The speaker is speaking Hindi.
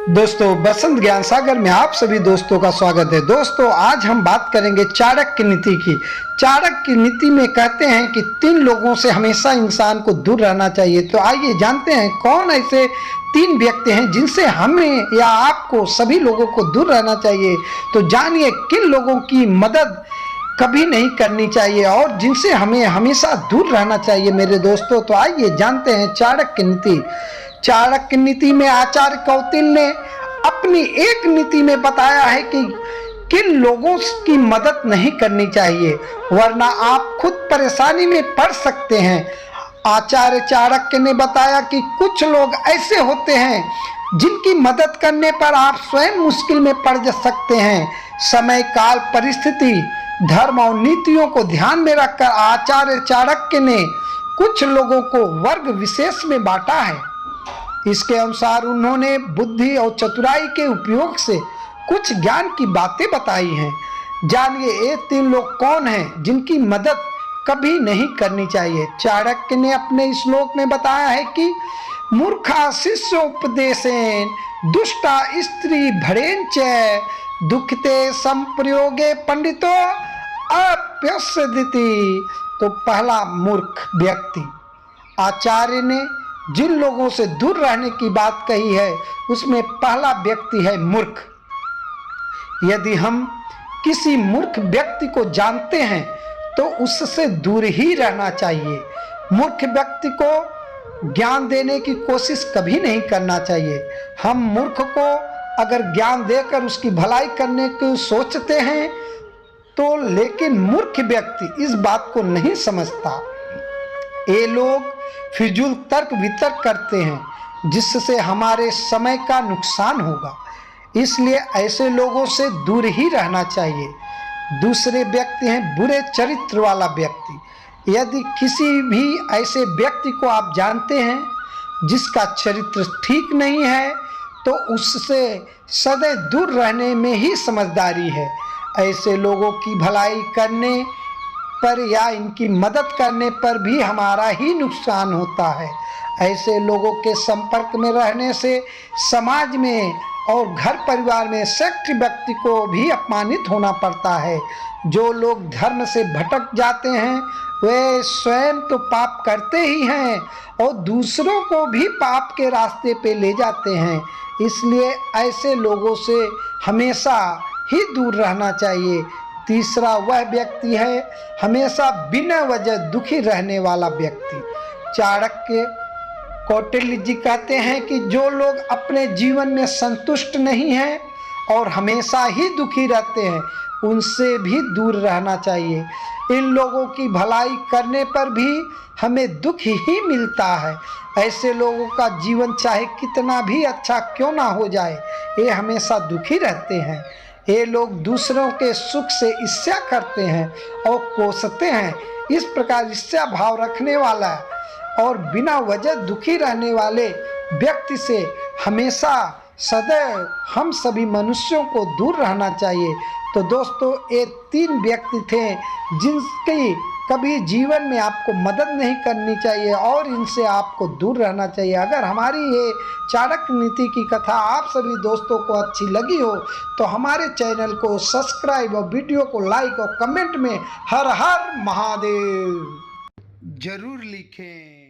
दोस्तों, बसंत ज्ञान सागर में आप सभी दोस्तों का स्वागत है। दोस्तों, आज हम बात करेंगे चाणक्य नीति की। चाणक्य नीति में कहते हैं कि 3 लोगों से हमेशा इंसान को दूर रहना चाहिए। तो आइए जानते हैं कौन ऐसे 3 व्यक्ति हैं जिनसे हमें या आपको सभी लोगों को दूर रहना चाहिए। तो जानिए किन लोगों की मदद कभी नहीं करनी चाहिए और जिनसे हमें हमेशा दूर रहना चाहिए मेरे दोस्तों। तो आइए जानते हैं चाणक्य नीति। चाणक्य नीति में आचार्य कौटिल्य ने अपनी एक नीति में बताया है कि किन लोगों की मदद नहीं करनी चाहिए, वरना आप खुद परेशानी में पड़ सकते हैं। आचार्य चाणक्य ने बताया कि कुछ लोग ऐसे होते हैं जिनकी मदद करने पर आप स्वयं मुश्किल में पड़ सकते हैं। समय, काल, परिस्थिति, धर्म और नीतियों को ध्यान में रखकर आचार्य चाणक्य ने कुछ लोगों को वर्ग विशेष में बांटा है। इसके अनुसार उन्होंने बुद्धि और चतुराई के उपयोग से कुछ ज्ञान की बातें बताई हैं। जानिए ये 3 लोग कौन हैं जिनकी मदद कभी नहीं करनी चाहिए। चाणक्य ने अपने श्लोक में बताया है कि मूर्खा शिष्योपदेशेन दुष्टा स्त्री भरेन च दुखते संप्रयोगे पंडितो अप्यस्यदिति। तो पहला मूर्ख व्यक्ति, आचार्य ने जिन लोगों से दूर रहने की बात कही है उसमें पहला व्यक्ति है मूर्ख। यदि हम किसी मूर्ख व्यक्ति को जानते हैं तो उससे दूर ही रहना चाहिए। मूर्ख व्यक्ति को ज्ञान देने की कोशिश कभी नहीं करना चाहिए। हम मूर्ख को अगर ज्ञान देकर उसकी भलाई करने की सोचते हैं तो लेकिन मूर्ख व्यक्ति इस बात को नहीं समझता। ये लोग फिजूल तर्क वितर्क करते हैं जिससे हमारे समय का नुकसान होगा, इसलिए ऐसे लोगों से दूर ही रहना चाहिए। दूसरे व्यक्ति हैं बुरे चरित्र वाला व्यक्ति। यदि किसी भी ऐसे व्यक्ति को आप जानते हैं जिसका चरित्र ठीक नहीं है तो उससे सदैव दूर रहने में ही समझदारी है। ऐसे लोगों की भलाई करने पर या इनकी मदद करने पर भी हमारा ही नुकसान होता है। ऐसे लोगों के संपर्क में रहने से समाज में और घर परिवार में श्रेष्ठ व्यक्ति को भी अपमानित होना पड़ता है। जो लोग धर्म से भटक जाते हैं वे स्वयं तो पाप करते ही हैं और दूसरों को भी पाप के रास्ते पे ले जाते हैं। इसलिए ऐसे लोगों से हमेशा ही दूर रहना चाहिए। तीसरा वह व्यक्ति है हमेशा बिना वजह दुखी रहने वाला व्यक्ति। चाणक्य कौटिल्य जी कहते हैं कि जो लोग अपने जीवन में संतुष्ट नहीं हैं और हमेशा ही दुखी रहते हैं उनसे भी दूर रहना चाहिए। इन लोगों की भलाई करने पर भी हमें दुख ही मिलता है। ऐसे लोगों का जीवन चाहे कितना भी अच्छा क्यों ना हो जाए, ये हमेशा दुखी रहते हैं। ये लोग दूसरों के सुख से ईर्ष्या करते हैं और कोसते हैं। इस प्रकार ईर्ष्या भाव रखने वाला और बिना वजह दुखी रहने वाले व्यक्ति से हमेशा सदैव हम सभी मनुष्यों को दूर रहना चाहिए। तो दोस्तों, ये 3 व्यक्ति थे जिनकी कभी जीवन में आपको मदद नहीं करनी चाहिए और इनसे आपको दूर रहना चाहिए। अगर हमारी ये चाणक्य नीति की कथा आप सभी दोस्तों को अच्छी लगी हो तो हमारे चैनल को सब्सक्राइब और वीडियो को लाइक और कमेंट में हर हर महादेव जरूर लिखें।